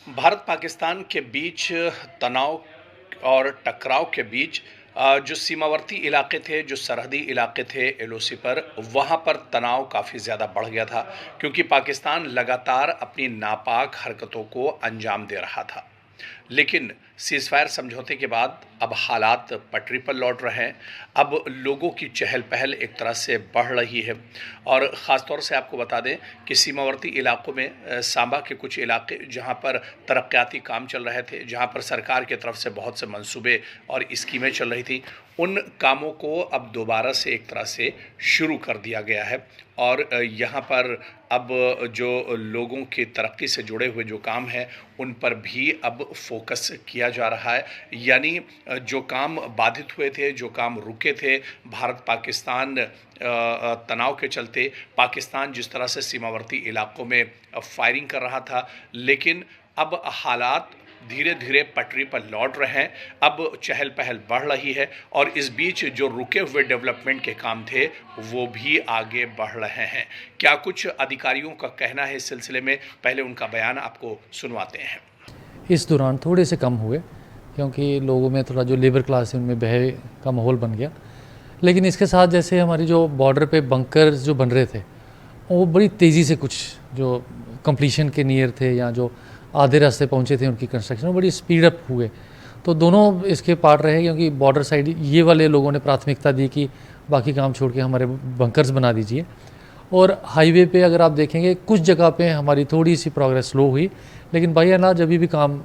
भारत पाकिस्तान के बीच तनाव और टकराव के बीच जो सीमावर्ती इलाके थे, जो सरहदी इलाके थे एलओसी पर, वहाँ पर तनाव काफ़ी ज़्यादा बढ़ गया था क्योंकि पाकिस्तान लगातार अपनी नापाक हरकतों को अंजाम दे रहा था। लेकिन सीज़फायर समझौते के बाद अब हालात पटरी पर लौट रहे हैं। अब लोगों की चहल पहल एक तरह से बढ़ रही है और ख़ास तौर से आपको बता दें कि सीमावर्ती इलाकों में सांबा के कुछ इलाके जहां पर तरक्याती काम चल रहे थे, जहां पर सरकार की तरफ से बहुत से मंसूबे और स्कीमें चल रही थी, उन कामों को अब दोबारा से एक तरह से शुरू कर दिया गया है। और यहाँ पर अब जो लोगों की तरक्की से जुड़े हुए जो काम हैं उन पर भी अब फोकस किया जा रहा है। यानी जो काम बाधित हुए थे, जो काम रुके थे, भारत पाकिस्तान तनाव के चलते पाकिस्तान जिस तरह से सीमावर्ती इलाकों में फायरिंग कर रहा था, लेकिन अब हालात धीरे धीरे पटरी पर लौट रहे हैं। अब चहल पहल बढ़ रही है और इस बीच जो रुके हुए डेवलपमेंट के काम थे वो भी आगे बढ़ रहे हैं। क्या कुछ अधिकारियों का कहना है इस सिलसिले में, पहले उनका बयान आपको सुनवाते हैं। इस दौरान थोड़े से कम हुए क्योंकि लोगों में थोड़ा जो लेबर क्लास है उनमें भय का माहौल बन गया। लेकिन इसके साथ जैसे हमारी जो बॉर्डर पे बंकर्स जो बन रहे थे वो बड़ी तेज़ी से कुछ जो कंप्लीशन के नियर थे या जो आधे रास्ते पहुंचे थे उनकी कंस्ट्रक्शन वो बड़ी स्पीड अप हुए। तो दोनों इसके पार्ट रहे क्योंकि बॉर्डर साइड ये वाले लोगों ने प्राथमिकता दी कि बाकी काम छोड़ के हमारे बंकर्स बना दीजिए। और हाईवे पे अगर आप देखेंगे कुछ जगह पे हमारी थोड़ी सी प्रोग्रेस स्लो हुई, लेकिन बाई एंड लार्ज अभी भी काम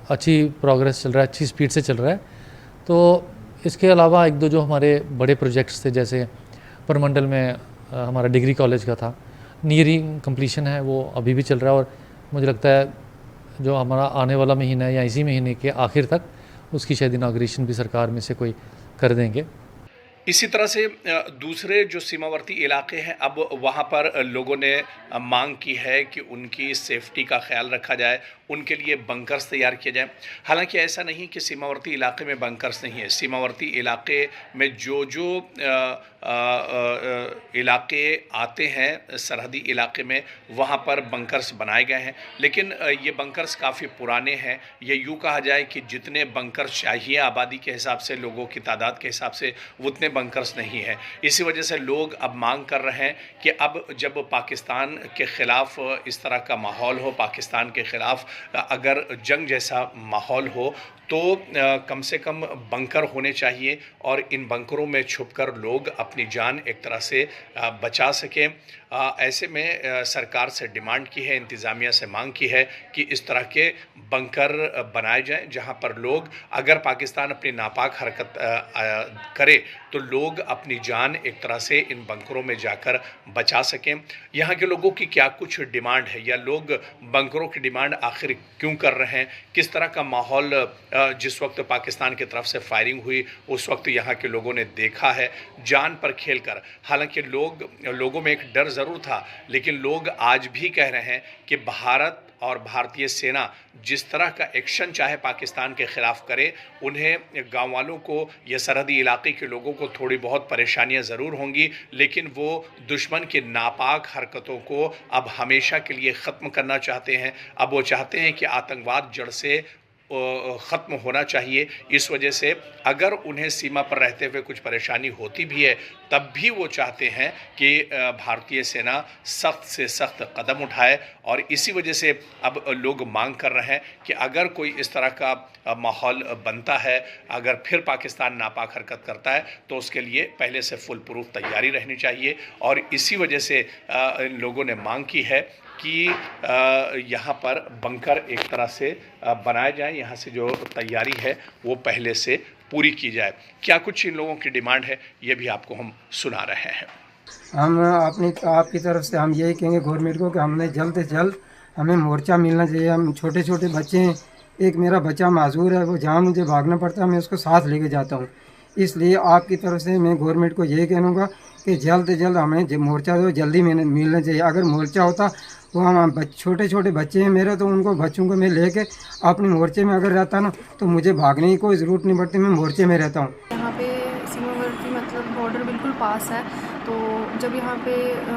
अच्छी प्रोग्रेस चल रहा है, अच्छी स्पीड से चल रहा है। तो इसके अलावा एक दो जो हमारे बड़े प्रोजेक्ट्स थे, जैसे परमंडल में हमारा डिग्री कॉलेज का था, नियरिंग कंप्लीशन है, वो अभी भी चल रहा है और मुझे लगता है जो हमारा आने वाला महीना है या इसी महीने के आखिर तक उसकी शायद इनाग्रेशन भी सरकार में से कोई कर देंगे। इसी तरह से दूसरे जो सीमावर्ती इलाके हैं, अब वहाँ पर लोगों ने मांग की है कि उनकी सेफ्टी का ख्याल रखा जाए, उनके लिए बंकर्स तैयार किए जाएं। हालांकि ऐसा नहीं कि सीमावर्ती इलाके में बंकर्स नहीं है। सीमावर्ती इलाके में जो इलाके आते हैं सरहदी इलाके में, वहाँ पर बंकर्स बनाए गए हैं, लेकिन ये बंकर्स काफ़ी पुराने हैं। ये यूँ कहा जाए कि जितने बंकर्स चाहिए आबादी के हिसाब से, लोगों की तादाद के हिसाब से, उतने बंकर्स नहीं है। इसी वजह से लोग अब मांग कर रहे हैं कि अब जब पाकिस्तान के ख़िलाफ़ इस तरह का माहौल हो, पाकिस्तान के ख़िलाफ़ अगर जंग जैसा माहौल हो, तो कम से कम बंकर होने चाहिए और इन बंकरों में छुपकर लोग अपनी जान एक तरह से बचा सकें। ऐसे में सरकार से डिमांड की है, इंतज़ामिया से मांग की है कि इस तरह के बंकर बनाए जाएं जहां पर लोग, अगर पाकिस्तान अपनी नापाक हरकत करे तो लोग अपनी जान एक तरह से इन बंकरों में जाकर बचा सकें। यहाँ के लोगों की क्या कुछ डिमांड है या लोग बंकरों की डिमांड आखिर क्यों कर रहे हैं, किस तरह का माहौल जिस वक्त पाकिस्तान की तरफ से फायरिंग हुई उस वक्त यहाँ के लोगों ने देखा है जान पर खेलकर। हालांकि लोगों में एक डर ज़रूर था, लेकिन लोग आज भी कह रहे हैं कि भारत और भारतीय सेना जिस तरह का एक्शन चाहे पाकिस्तान के ख़िलाफ़ करे, उन्हें, गांव वालों को या सरहदी इलाके के लोगों को थोड़ी बहुत परेशानियां ज़रूर होंगी, लेकिन वो दुश्मन की नापाक हरकतों को अब हमेशा के लिए ख़त्म करना चाहते हैं। अब वो चाहते हैं कि आतंकवाद जड़ से ख़त्म होना चाहिए। इस वजह से अगर उन्हें सीमा पर रहते हुए कुछ परेशानी होती भी है, तब भी वो चाहते हैं कि भारतीय सेना सख्त से सख्त कदम उठाए। और इसी वजह से अब लोग मांग कर रहे हैं कि अगर कोई इस तरह का माहौल बनता है, अगर फिर पाकिस्तान नापाक हरकत करता है, तो उसके लिए पहले से फुल प्रूफ तैयारी रहनी चाहिए। और इसी वजह से इन लोगों ने मांग की है कि यहाँ पर बंकर एक तरह से बनाए जाए, यहाँ से जो तैयारी है वो पहले से पूरी की जाए। क्या कुछ इन लोगों की डिमांड है, ये भी आपको हम सुना रहे हैं। हम आपकी तरफ से हम यही कहेंगे गवर्नमेंट को कि हमने जल्द से जल्द हमें मोर्चा मिलना चाहिए। हम छोटे छोटे बच्चे हैं, एक मेरा बच्चा माजूर है, वो जहाँ मुझे भागना पड़ता है मैं उसको साथ लेके जाता हूँ। इसलिए आपकी तरफ से मैं गवर्नमेंट को यही कहूँगा कि जल्द से जल्द हमें मोर्चा तो जल्दी मिलना चाहिए। अगर मोर्चा होता तो हम छोटे छोटे बच्चे हैं मेरे, तो उनको बच्चों को मैं लेके अपने मोर्चे में अगर रहता ना तो मुझे भागने की कोई ज़रूरत नहीं पड़ती, मैं मोर्चे में रहता हूँ। यहाँ पे सीमावर्ती मतलब बॉर्डर बिल्कुल पास है, तो जब यहाँ पे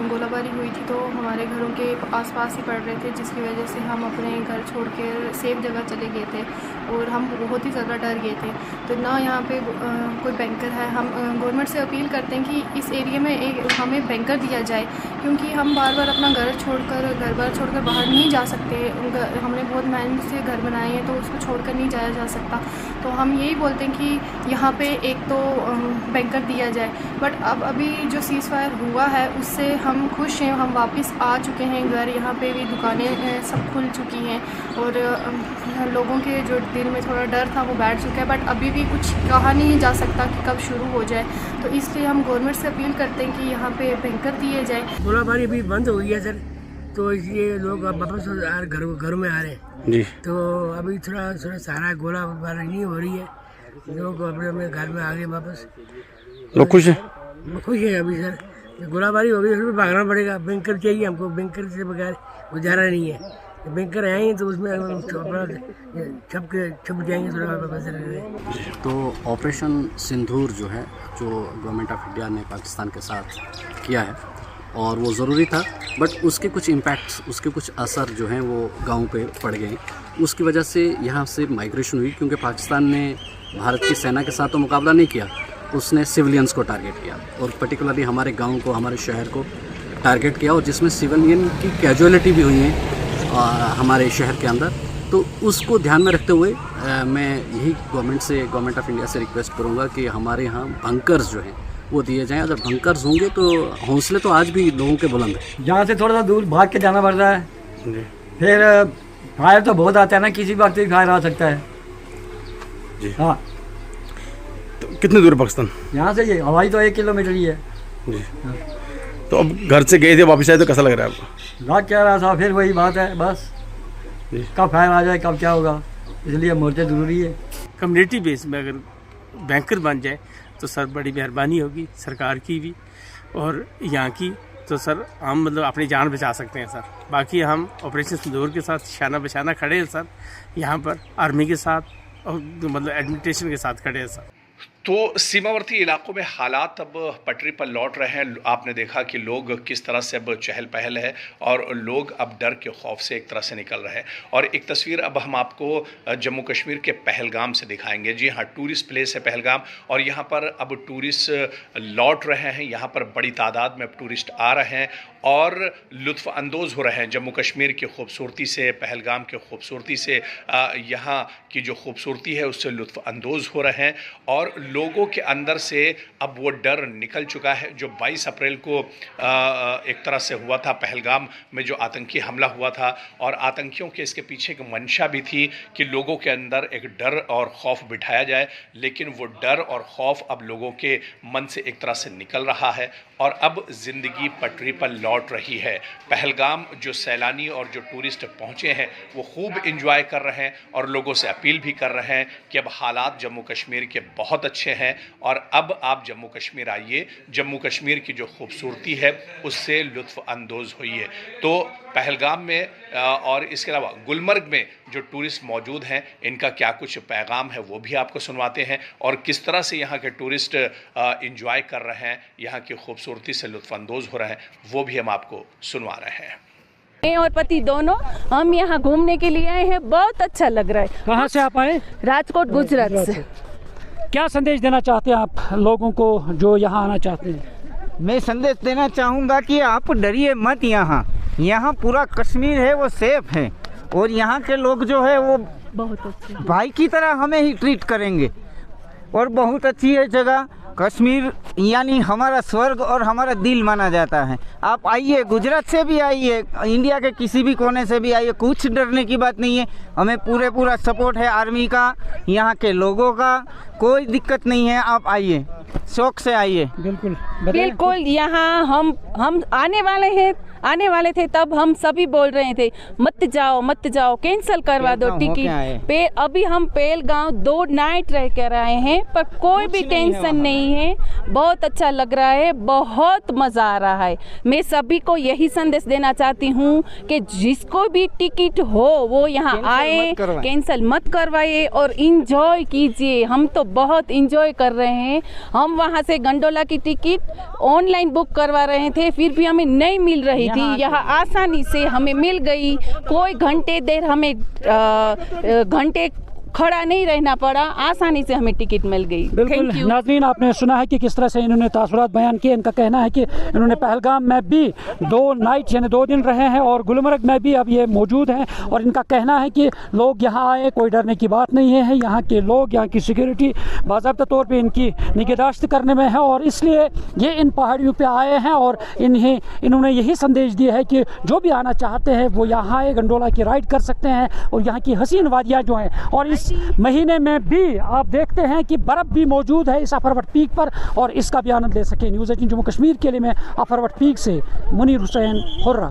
गोलाबारी हुई थी तो हमारे घरों के आसपास ही पड़ रहे थे, जिसकी वजह से हम अपने घर छोड़ कर सेफ जगह चले गए थे और हम बहुत ही ज़्यादा डर गए थे। तो ना यहाँ पे कोई बैंकर है। हम गवर्नमेंट से अपील करते हैं कि इस एरिया में हमें बैंकर दिया जाए, क्योंकि हम बार बार अपना घर बार छोड़कर बाहर नहीं जा सकते। हमने बहुत मेहनत से घर बनाए हैं तो उसको छोड़कर नहीं जाया जा सकता। तो हम यही बोलते हैं कि यहाँ पे एक तो बैंकर दिया जाए। बट अब अभी जो सीज़ फायर हुआ है उससे हम खुश हैं, हम वापस आ चुके हैं घर। यहाँ पे भी दुकानें सब खुल चुकी हैं और लोगों के जो दिल में थोड़ा डर था वो बैठ चुका है। बट अभी भी कुछ कहा नहीं जा सकता कि कब शुरू हो जाए, तो इसलिए हम गवर्नमेंट से अपील करते हैं कि यहाँ पे बैंकर दिए जाए। गोलाबारी अभी बंद हो गई है सर, तो इसलिए लोग अब वापस घरों में आ रहे हैं जी। तो अभी थोड़ा सारा गोलाबारी नहीं हो रही है, लोग अपने घर में आ गए वापस। लोग खुश हैं? खुश है अभी सर। गोलाबारी हो गई उसमें भागना पड़ेगा, बैंकर चाहिए हमको, बैंकर से बगैर गुजारा नहीं है। बैंकर आएंगे तो उसमें छप जाएंगे थोड़ा। तो ऑपरेशन सिंदूर जो है, जो गवर्नमेंट ऑफ इंडिया ने पाकिस्तान के साथ किया है और वो ज़रूरी था, बट उसके कुछ इम्पैक्ट्स, उसके कुछ असर जो हैं वो गाँव पे पड़ गए। उसकी वजह से यहाँ से माइग्रेशन हुई, क्योंकि पाकिस्तान ने भारत की सेना के साथ तो मुकाबला नहीं किया, उसने सिविलियंस को टारगेट किया और पर्टिकुलरली हमारे गांव को, हमारे शहर को टारगेट किया, और जिसमें सिविलियन की कैजुअलिटी भी हुई है हमारे शहर के अंदर। तो उसको ध्यान में रखते हुए मैं यही गवर्नमेंट ऑफ इंडिया से रिक्वेस्ट करूँगा कि हमारे यहाँ बंकर्स जो हैं वो दिए जाएं। अगर बंकर्स होंगे तो हौसले तो आज भी लोगों के बुलंद हैं। यहाँ से थोड़ा सा दूर भाग के जाना पड़ रहा है जी। फिर फायर तो बहुत आता है ना, किसी वक्त भी फायर आ सकता है जी। हाँ, तो कितनी दूर है पाकिस्तान यहाँ से? ये हवाई तो 1 किलोमीटर ही है जी। तो अब घर से गए थे, वापस आए तो कैसा लग रहा है आपको? रात क्या रहा था, फिर वही बात है बस, जी। कब फायर आ जाए कब क्या होगा, इसलिए मोर्चे ज़रूरी है। कम्युनिटी बेस में अगर बैंकर बन जाए तो सर बड़ी मेहरबानी होगी सरकार की भी और यहाँ की, तो सर हम मतलब अपनी जान बचा सकते हैं सर। बाकी हम ऑपरेशन सिंदूर के साथ शाना बशाना खड़े हैं सर, यहाँ पर आर्मी के साथ और मतलब एडमिनिस्ट्रेशन के साथ खड़े हैं सर। तो सीमावर्ती इलाकों में हालात अब पटरी पर लौट रहे हैं। आपने देखा कि लोग किस तरह से अब चहल पहल है और लोग अब डर के खौफ से एक तरह से निकल रहे हैं। और एक तस्वीर अब हम आपको जम्मू कश्मीर के पहलगाम से दिखाएंगे। जी हाँ, टूरिस्ट प्लेस है पहलगाम और यहाँ पर अब टूरिस्ट लौट रहे हैं। यहाँ पर बड़ी तादाद में अब टूरिस्ट आ रहे हैं और लुत्फ़ अंदोज़ हो रहे हैं जम्मू कश्मीर की खूबसूरती से, पहलगाम की खूबसूरती से। यहाँ की जो खूबसूरती है उससे लुत्फ़ अंदोज़ हो रहे हैं और लोगों के अंदर से अब वो डर निकल चुका है जो 22 अप्रैल को एक तरह से हुआ था पहलगाम में, जो आतंकी हमला हुआ था। और आतंकियों के इसके पीछे एक मंशा भी थी कि लोगों के अंदर एक डर और खौफ बिठाया जाए, लेकिन वो डर और खौफ अब लोगों के मन से एक तरह से निकल रहा है और अब ज़िंदगी पटरी पर लौट रही है। पहलगाम जो सैलानी और जो टूरिस्ट पहुँचे हैं वो खूब इंजॉय कर रहे हैं और लोगों से अपील भी कर रहे हैं कि अब हालात जम्मू कश्मीर के बहुत अच्छे हैं और अब आप जम्मू कश्मीर आइए, जम्मू कश्मीर की जो खूबसूरती है उससे लुत्फ़ अंदोज़ होइए। तो पहलगाम में और इसके अलावा गुलमर्ग में जो टूरिस्ट मौजूद हैं इनका क्या कुछ पैगाम है वो भी आपको सुनवाते हैं और किस तरह से यहाँ के टूरिस्ट इंजॉय कर रहे हैं, यहाँ की खूबसूरती से लुत्फ़ अंदोज़ हो रहे हैं, वो भी हम आपको सुनवा रहे हैं। मैं और पति दोनों हम यहाँ घूमने के लिए आए हैं, बहुत अच्छा लग रहा है। कहाँ से आप आए? राजकोट गुजरात से। क्या संदेश देना चाहते हैं आप लोगों को जो यहाँ आना चाहते हैं? मैं संदेश देना चाहूँगा कि आप डरिए मत। यहाँ पूरा कश्मीर है वो सेफ है और यहाँ के लोग जो है वो बहुत अच्छे भाई की तरह हमें ही ट्रीट करेंगे और बहुत अच्छी है जगह। कश्मीर यानी हमारा स्वर्ग और हमारा दिल माना जाता है। आप आइए, गुजरात से भी आइए, इंडिया के किसी भी कोने से भी आइए, कुछ डरने की बात नहीं है। हमें पूरा सपोर्ट है आर्मी का, यहाँ के लोगों का, कोई दिक्कत नहीं है। आप आइए, शौक से आइए। बिल्कुल यहाँ हम आने वाले थे तब हम सभी बोल रहे थे मत जाओ, कैंसिल करवा दो टिकट। अभी हम पहलगाम 2 नाइट रह कर आए हैं पर कोई भी टेंशन नहीं नहीं है। बहुत अच्छा लग रहा है, बहुत मज़ा आ रहा है। मैं सभी को यही संदेश देना चाहती हूँ कि जिसको भी टिकट हो वो यहाँ आए, कैंसिल मत करवाइए और इंजॉय कीजिए। हम तो बहुत इंजॉय कर रहे हैं। हम वहाँ से गंडोला की टिकट ऑनलाइन बुक करवा रहे थे, फिर भी हमें नहीं मिल रही थी। यहाँ आसानी से हमें मिल गई। कोई घंटे देर हमें घंटे खड़ा नहीं रहना पड़ा, आसानी से हमें टिकट मिल गई। बिल्कुल नाज़रीन, आपने सुना है कि किस तरह से इन्होंने तासुरात बयान किए। इनका कहना है कि इन्होंने पहलगाम में भी 2 नाइट यानी 2 दिन रहे हैं और गुलमर्ग में भी अब ये मौजूद हैं और इनका कहना है कि लोग यहाँ आए, कोई डरने की बात नहीं है। यहाँ के लोग, यहाँ की सिक्योरिटी बाज़ाब्ता तौर पर इनकी निगहदाश्त करने में है और इसलिए ये इन पहाड़ियों पर आए हैं और इन्होंने यही संदेश दिया है कि जो भी आना चाहते हैं वो यहाँ आए, गंडोला की राइड कर सकते हैं और यहाँ की हसीन वादियाँ जो हैं। और इस महीने में भी आप देखते हैं कि बर्फ़ भी मौजूद है इस अफरवट पीक पर और इसका भी आनंद ले सके। न्यूज़ 18 जम्मू कश्मीर के लिए मैं अफरवट पीक से मुनीर हुसैन हुर्रा।